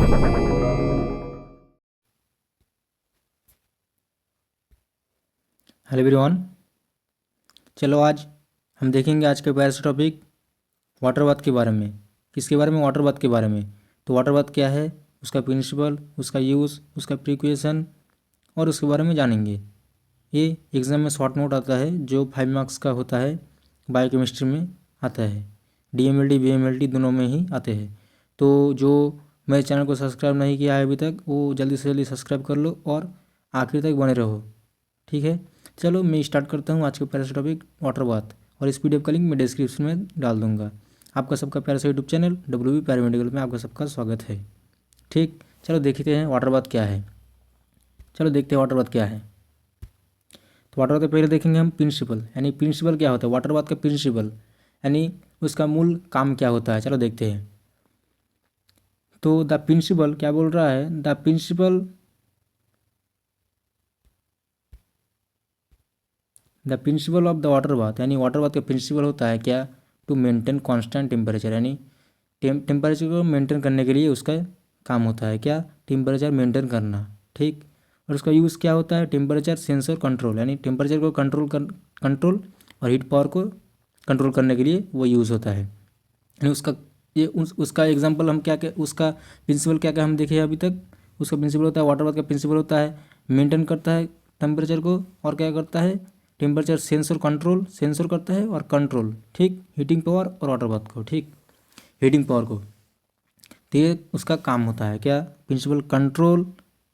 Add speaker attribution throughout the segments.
Speaker 1: Hello everyone, चलो आज हम देखेंगे आज के प्यारे से टॉपिक वाटर बाथ के बारे में। किसके बारे में? वाटर बाथ के बारे में। तो वाटर बाथ क्या है, उसका प्रिंसिपल, उसका यूज़, उसका प्रिक्वेशन और उसके बारे में जानेंगे। ये एग्ज़ाम में शॉर्ट नोट आता है जो 5 मार्क्स का होता है, बायोकेमिस्ट्री में आता है। DMLT BMLT दोनों में ही आते हैं। तो जो मेरे चैनल को सब्सक्राइब नहीं किया है अभी तक, वो जल्दी से जल्दी सब्सक्राइब कर लो और आखिर तक बने रहो, ठीक है। चलो मैं स्टार्ट करता हूँ आज के प्यारे से टॉपिक वाटर बाथ, और इस PDF का लिंक मैं डिस्क्रिप्शन में डाल दूँगा। आपका सबका प्यारा सा यूट्यूब चैनल WB पैरामेडिकल में आपका सबका स्वागत है, ठीक। चलो देखते हैं वाटर बाथ क्या है। चलो देखते हैं वाटर बाथ क्या है। तो वाटर बाथ के पहले देखेंगे हम प्रिंसिपल, यानी प्रिंसिपल क्या होता है, वाटर बाथ का प्रिंसिपल यानी उसका मूल काम क्या होता है। चलो देखते हैं। तो द प्रिंसिपल क्या बोल रहा है, the principle of the water bath, यानी वाटर बाथ का प्रिंसिपल होता है क्या, टू मेंटेन कांस्टेंट टेम्परेचर, यानी टेम्परेचर को मेंटेन करने के लिए उसका काम होता है क्या, टेम्परेचर मेंटेन करना, ठीक। और उसका यूज़ क्या होता है, टेम्परेचर सेंसर कंट्रोल, यानी टेम्परेचर को कंट्रोल और हीट पावर को कंट्रोल करने के लिए वो यूज़ होता है। यानी उसका एग्जाम्पल हम क्या क्या, उसका प्रिंसिपल क्या क्या हम देखे अभी तक। उसका प्रिंसिपल होता है, वाटर बाथ का प्रिंसिपल होता है मेंटेन करता है टेम्परेचर को, और क्या करता है, टेम्परेचर सेंसर करता है और कंट्रोल, ठीक, हीटिंग पावर और वाटर बाथ को, ठीक, हीटिंग पावर को। तो ये उसका काम होता है क्या, प्रिंसिपल कंट्रोल,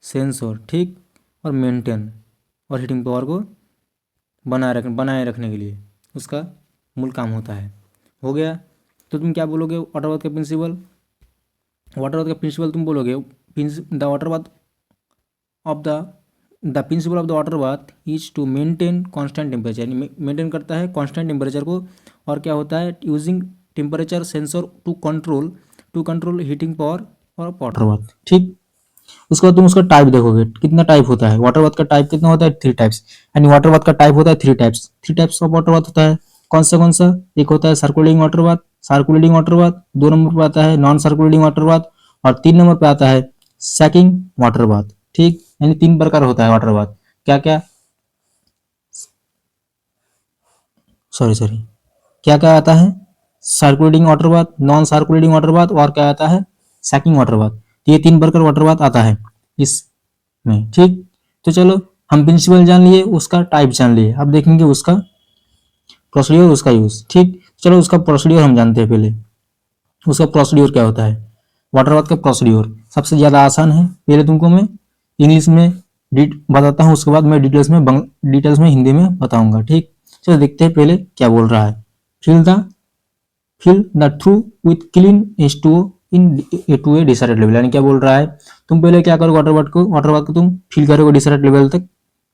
Speaker 1: सेंसर, ठीक, और मेंटेन और हीटिंग पावर को बनाए रखने के लिए उसका मूल काम होता है। हो गया। तो तुम क्या बोलोगे वाटर बाथ का प्रिंसिपल? वाटर बाथ का प्रिंसिपल तुम बोलोगे the water bath of the principle of the water bath is to maintain constant temperature, यानी मेंटेन करता है कांस्टेंट टेम्परेचर को। और क्या होता है, using temperature sensor to control heating power और वाटर बाथ, ठीक। उसके बाद तुम उसका टाइप देखोगे, कितना टाइप होता है वाटर बाथ का, टाइप कितना होता है, 3 टाइप्स, यानी वाटर बाथ का टाइप होता है 3 टाइप्स ऑफ वाटर बाथ होता है। कौन सा? एक होता है सर्कुलेटिंग वाटर बाथ, 2 नंबर पे आता है नॉन सर्कुलेटिंग वाटर बाथ, और 3 नंबर पे आता है सैकिंग वाटर बाथ, ठीक। यानी 3 प्रकार होता है वाटर बाथ। क्या क्या, सॉरी क्या क्या आता है, circulating water bath, non circulating water bath, और क्या आता है, सैकिंग वाटर बाथ। ये 3 प्रकार वाटर बाथ आता है इसमें, ठीक। तो चलो हम प्रिंसिपल जान लिए, उसका टाइप जान लिए, अब देखेंगे उसका प्रोसीड्योर, उसका यूज, ठीक। चलो उसका प्रोसीड्योर हम जानते हैं पहले। उसका प्रोसीड्योर क्या होता है, वाटर बाथ का प्रोसीड्योर सबसे ज़्यादा आसान है। पहले तुमको मैं इंग्लिश में बताता हूँ, उसके बाद मैं डिटेल्स में हिंदी में बताऊंगा, ठीक। चलो देखते हैं पहले क्या बोल रहा है। Fill the through with clean H2O into a decided level, यानी क्या बोल रहा है, तुम पहले क्या करो, वाटर बाथ को तुम फिल करोगे डिसाइडेड लेवल तक,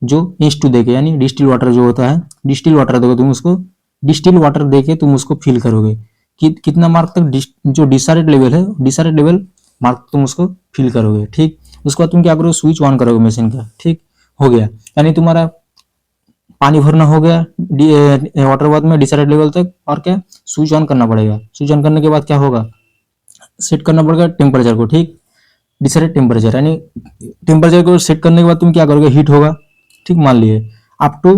Speaker 1: जो H2 देके, यानी डिस्टिल वाटर जो होता है, डिस्टिल वाटर दोगे तुम उसको, डिस्टिल वाटर देके तुम उसको फिल करोगे कितना मार्क तक, जो डिसाइडेड लेवल है, डिसाइडेड लेवल मार्क तुम उसको फिल करोगे, ठीक। उसके बाद तुम क्या करोगे, स्विच ऑन करोगे मशीन का, ठीक। हो गया, यानी तुम्हारा पानी भरना हो गया वाटर बाथ में डिसाइडेड लेवल तक, और क्या, स्विच ऑन करना पड़ेगा। स्विच ऑन करने के बाद क्या होगा, सेट करना पड़ेगा टेम्परेचर को, ठीक, डिसाइडेड टेम्परेचर, यानी टेम्परेचर को सेट करने के बाद तुम क्या करोगे, हीट होगा, ठीक, मान लिए up to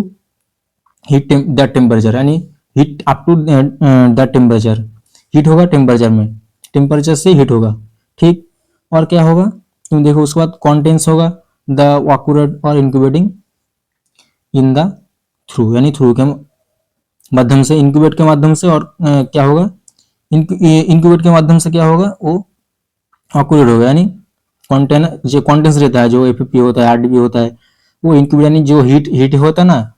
Speaker 1: heat that temperature, यानी heat up to that temperature, heat होगा टेम्परेचर में, टेम्परेचर से हीट होगा, ठीक। और क्या होगा, तुम देखो उसके बाद कॉन्टेंस होगा द वाकुरेट और इंक्यूबेटिंग इन द थ्रू, यानी थ्रू के माध्यम से, इंक्यूबेट के माध्यम से, और क्या होगा, इंक्यूबेट के माध्यम से क्या होगा, वो ऑक्यूरेट होगा, यानी कंटेनर जो कॉन्टेंस रहता है, जो FFP होता है, RDP होता है, वो इंक्यूबेट, यानी जो हीट होता है ना,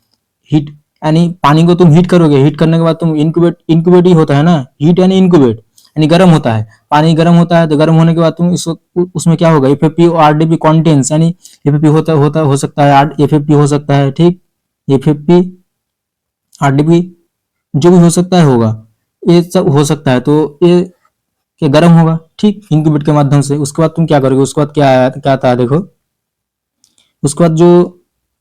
Speaker 1: हीट, यानी पानी को तुम हीट करोगे, हीट करने के बाद तुम इंक्यूबेट ही होता है ना, हीट यानी इंक्यूबेट, यानी गर्म होता है, पानी गर्म होता है, तो गर्म होने के बाद तुम उसमें क्या होगा, FFP और RDP कॉन्टेंस, यानी FFP हो सकता है, FFP हो सकता है, ठीक, FFP RDP जो भी हो सकता है होगा, ये सब हो सकता है, तो ये क्या गर्म होगा, ठीक, इंक्यूबेट के माध्यम से। उसके बाद तुम क्या करोगे, उसके बाद क्या आता है देखो, उसके बाद जो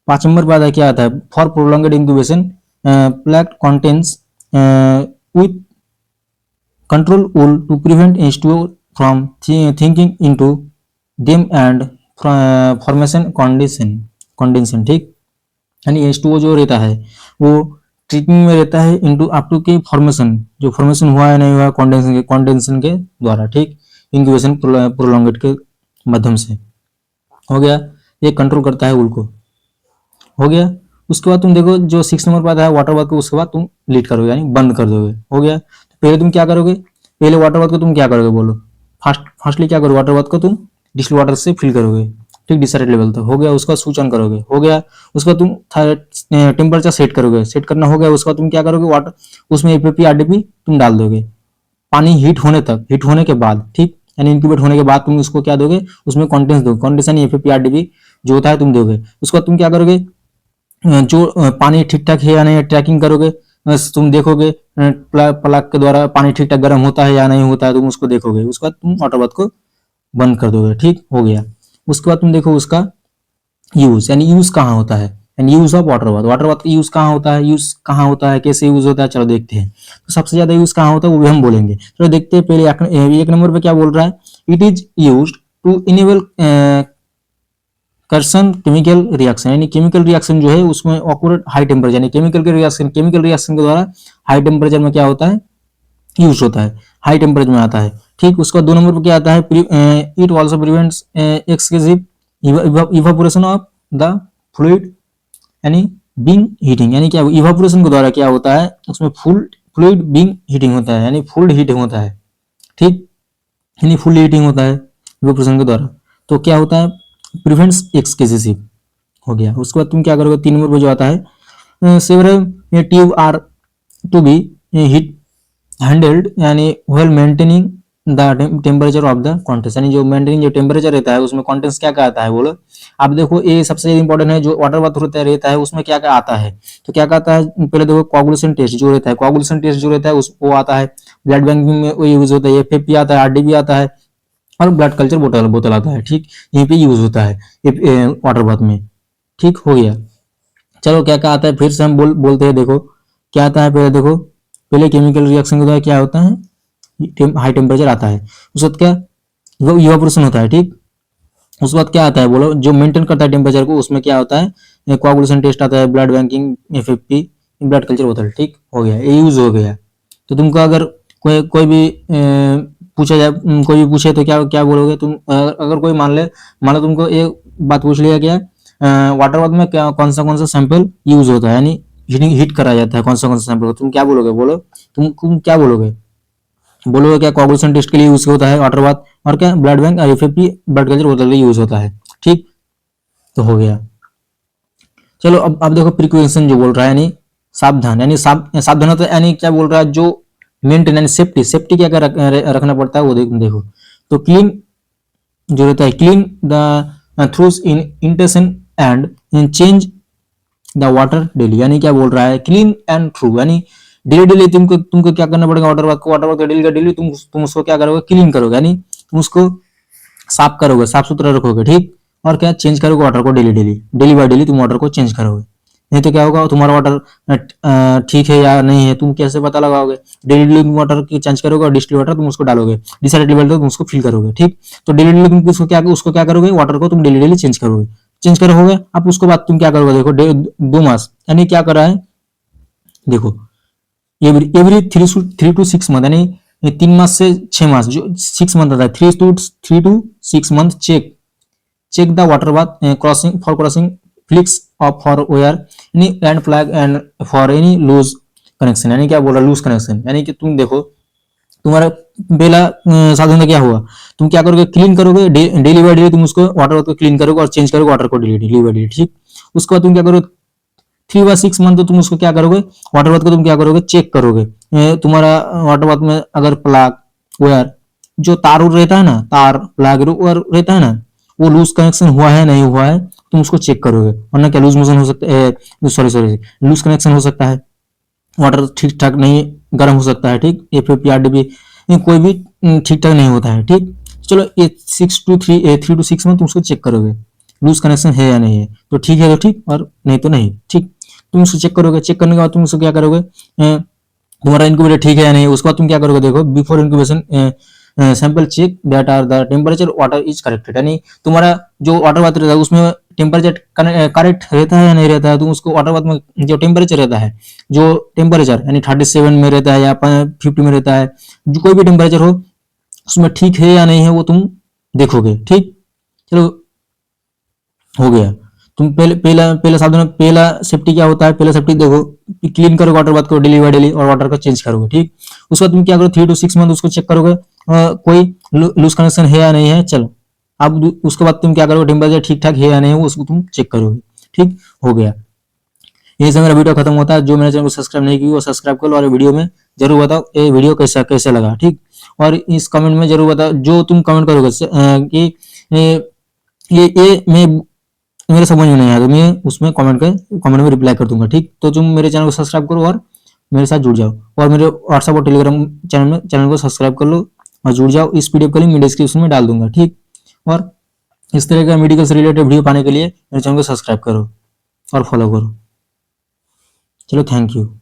Speaker 1: 5 नंबर पे आता है, क्या आता है, for prolonged incubation plaque contents with control wool to prevent H2O from thinking into them and formation condensation, ठीक। यानी H2O जो रहता है वो ट्रीटमेंट में रहता है इनटू अप टू के फॉर्मेशन, जो फॉर्मेशन हुआ है नहीं हुआ कंडेंसेशन के द्वारा, ठीक, इंक्यूबेशन प्रोलॉन्गेट के माध्यम से। हो गया, ये कंट्रोल करता है वूल को। हो गया, उसके बाद तुम देखो जो 6 नंबर पर आता है वाटर बाथ को, उसके बाद तुम लीड करोगे यानी बंद कर दोगे। हो गया, तो पहले तुम क्या करोगे, पहले वाटर बाथ को तुम क्या करोगे बोलो, फर्स्टली क्या करोगे, वाटर बाथ को तुम डिस्टिल वाटर से फिल करोगे, ठीक, डिसैचुरेट लेवल तक। हो गया, उसका स्विच ऑन करोगे। हो गया, उसका तुम टेम्परेचर सेट करोगे, सेट करना हो गया, उसका तुम क्या करोगे, वाटर उसमें एपीपी आरडीपी तुम डाल दोगे, पानी हीट होने तक, हीट होने के बाद, ठीक, यानी इंक्यूबेट होने के बाद तुम उसको क्या दोगे, उसमें कॉन्टेंस दोगे, कॉन्टेंस यानी एपीपी आरडीपी जो होता है तुम दोगे। उसके बाद तुम क्या करोगे, जो पानी ठीक ठाक है या नहीं ट्रैकिंग करोगे, तुम देखोगे प्लग के द्वारा पानी ठीक ठाक गर्म होता है या नहीं होता है, तुम उसको देखोगे। उसके बाद तुम वाटर बाथ को बंद कर दोगे, ठीक हो गया। उसके बाद तुम देखो उसका यूज, यानी यूज कहाँ होता है, यानी use of water bath, water bath का यूज कहाँ होता है, यूज कहाँ होता है, कैसे यूज होता है, चलो देखते हैं। तो सबसे ज्यादा यूज कहाँ होता है वो भी हम बोलेंगे, चलो देखते हैं। पहले 1 नंबर पे क्या बोल रहा है, it is use to enable certain chemical reaction, यानी केमिकल रिएक्शन जो है उसमें ऑक्यूरेट हाई टेम्परेचर, यानी केमिकल रिएक्शन के द्वारा हाई टेम्परेचर में क्या होता है, यूज होता है, हाई टेम्परेचर में आता है, ठीक। उसका 2 नंबर पर क्या आता है, it also prevents excessive evaporation of the fluid, यानी बीइंग हीटिंग, यानी क्या इवापोरेशन के द्वारा क्या होता है, उसमें फ्लूइड बीइंग हीटिंग होता है, यानी फुल हीटिंग होता है, ठीक, यानी फुल हीटिंग होता है इवापोरेशन के द्वारा। तो क्या होता है, प्रिवेंट्स एक्सक्सीव। हो गया, उसके बाद तुम क्या करोगे, 3 नंबर पर जो आता है, several tube are to be heat handled, यानी while maintaining the temperature of the contents, यानी जो मेंटेनिंग जो टेम्परेचर रहता है उसमें कॉन्टेंस क्या क्या आता है बोलो। आप देखो ये सबसे इंपॉर्टेंट है, जो वाटर बाथ रहता है उसमें क्या क्या आता है, तो क्या क्या आता है, पहले देखो कोआगुलेशन टेस्ट जो रहता है, कोआगुलेशन टेस्ट जो रहता है उस वो आता है, ब्लड बैंकिंग में वो यूज होता है, एफएफपी आता है, आरडीबी आता है, और ब्लड कल्चर बोतल बोतल आता है, ठीक, यहीं पे यूज होता है वाटर बाथ में, ठीक हो गया। चलो क्या क्या आता है फिर से हम बोलते हैं, देखो क्या आता है, पहले देखो, पहले केमिकल रिएक्शन के द्वारा क्या होता है, हाई टेम्परेचर आता है, उसके बाद क्या वो इवापोरेशन होता है, ठीक। उसके बाद क्या आता है बोलो, जो मेंटेन करता है टेम्परेचर को, उसमें क्या होता है, कोआगुलेशन टेस्ट आता है, blood banking, FFP, blood culture बोतल, ठीक हो गया, ये यूज हो गया। तो तुमको अगर कोई भी पूछा जाए, कोई भी पूछे तो क्या क्या बोलोगे तुम, अगर कोई मान लो तुमको एक बात पूछ लिया गया, वाटर बाथ में क्या कौन सा सैंपल यूज होता है, यानी हीट करा जाता है, कौन सा सैंपल, तुम क्या बोलोगे बोलो, तुम क्या बोलोगे, बोलोगे क्या कोआगुलेशन टेस्ट के लिए यूज होता है वाटर बाथ, और क्या ब्लड बैंक और एफएफपी ब्लड कल्चर बोतल के लिए यूज होता है, ठीक। तो हो गया। चलो अब देखो प्रिकॉशन जो बोल रहा है, यानी सावधान, यानी सावधान होता है, यानी क्या बोल रहा है, जो मेंटेन यानी सेफ्टी क्या क्या रखना पड़ता है वो देखो। तो क्लीन जो रहता है, clean the throughs in intention and change the water daily, यानी क्या बोल रहा है, क्लीन एंड ट्रू, यानी डेली डेली तुमको क्या करना पड़ेगा, वाटर बाथ डेली का डेली तुम उसको क्या करोगे, क्लीन करोगे, यानी तुम उसको साफ करोगे, साफ सुथरा रखोगे, ठीक, और क्या चेंज करोगे वाटर को डेली बाय डेली तुम वाटर को चेंज करोगे। नहीं तो क्या होगा, तुम्हारा वाटर ठीक है या नहीं है तुम कैसे पता लगाओगे, डेली डेली तुम वाटर की चेंज करोगे और डिस्टिल वाटर तुम उसको डालोगे, डिसैचुरेटेड वाटर तुम उसको फिल करोगे, ठीक। तो डेली डेली तुम उसको क्या करोगे, वाटर को तुम डेली डेली चेंज करोगे, चेंज करोगे। अब उसके बाद तुम क्या करोगे, देखो 2 मास, यानी क्या कर रहा है, देखो एवरी 3 to 6 मंथ, यानी 3 मास से 6 मास, जो 6 मंथ आता है, 3 to 6 month check the water bath crossing flicks off for wear यानी and flag and for any loose connection, यानी क्या बोल रहा है, लूज कनेक्शन, यानी कि तुम देखो तुम्हारा पहला साधन क्या हुआ, तुम क्या करोगे, क्लीन करोगे डेली बाय डेली, तुम उसको वाटर बाथ को क्लीन करोगे और चेंज करोगे वाटर को डेली बाय डेली, ठीक। उसके बाद तुम क्या करोगे, 3 व 6 मंथ तो तुम उसको क्या करोगे, वाटर बाथ को तुम क्या करोगे, चेक करोगे, तुम्हारा वाटर बाथ में अगर प्लग वायर जो तार रहता है ना, तार प्लग वायर रहता है ना, वो लूज कनेक्शन हुआ है नहीं हुआ है, तुम उसको चेक करोगे, वरना क्या लूज मोशन हो सकता है, सॉरी लूज कनेक्शन हो सकता है, वाटर ठीक ठाक नहीं गर्म हो सकता है, ठीक, एफएपीआरडीबी कोई भी ठीक ठाक नहीं होता है, ठीक। चलो ये 3 to 6 मंथ तुम उसको चेक करोगे, लूज कनेक्शन है या नहीं है, तो ठीक है तो ठीक, और नहीं तो नहीं, ठीक। तुम उसको चेक करोगे, चेक करने के बाद तुम उसको क्या करोगे, तुम्हारा इंक्यूबेटर ठीक है या नहीं, उसके बाद तुम क्या करोगे, देखो before incubation sample check that are the temperature water is corrected, यानी तुम्हारा जो वाटर बाथ रहता है उसमें टेम्परेचर करेक्ट रहता है या नहीं रहता है। तुम उसको वाटर बाथ में जो टेम्परेचर रहता है, जो टेम्परेचर यानी 37 में रहता है या 50 में रहता है, जो कोई भी टेम्परेचर हो उसमें ठीक है या नहीं है वो तुम देखोगे। ठीक, चलो हो गया। तुम पहले पहला पहला सावधान, पहला सेफ्टी क्या होता है, पहला सेफ्टी देखो, क्लीन करो वाटर बाथ को डेली बाय डेली और वाटर को चेंज करोगे। ठीक, उसके बाद तुम क्या करो 3 to 6 मंथ उसको चेक करोगे कोई लूज कनेक्शन है या नहीं है। चलो अब उसके बाद तुम क्या करोगे, टेम्परेचर ठीक ठाक है या नहीं है वो उसको तुम चेक करोगे। ठीक, हो गया। यही से मेरा वीडियो खत्म होता है। जो मेरे चैनल को सब्सक्राइब नहीं की वो सब्सक्राइब कर लो और वीडियो में जरूर बताओ ये वीडियो कैसा कैसे लगा। ठीक, और इस कमेंट में जरूर बताओ जो तुम कमेंट करोगे कि ये मैं मेरे समझ में नहीं आया तो मैं उसमें कमेंट में रिप्लाई कर दूंगा। ठीक, तो तुम मेरे चैनल को सब्सक्राइब करो और मेरे साथ जुड़ जाओ, और मेरे व्हाट्सएप और टेलीग्राम चैनल को सब्सक्राइब कर लो और जुड़ जाओ। इस पीडीएफ का लिंक मैं डिस्क्रिप्शन में डाल दूंगा। ठीक, और इस तरह का मेडिकल से रिलेटेड वीडियो पाने के लिए मेरे चैनल को सब्सक्राइब करो और फॉलो करो। चलो, थैंक यू।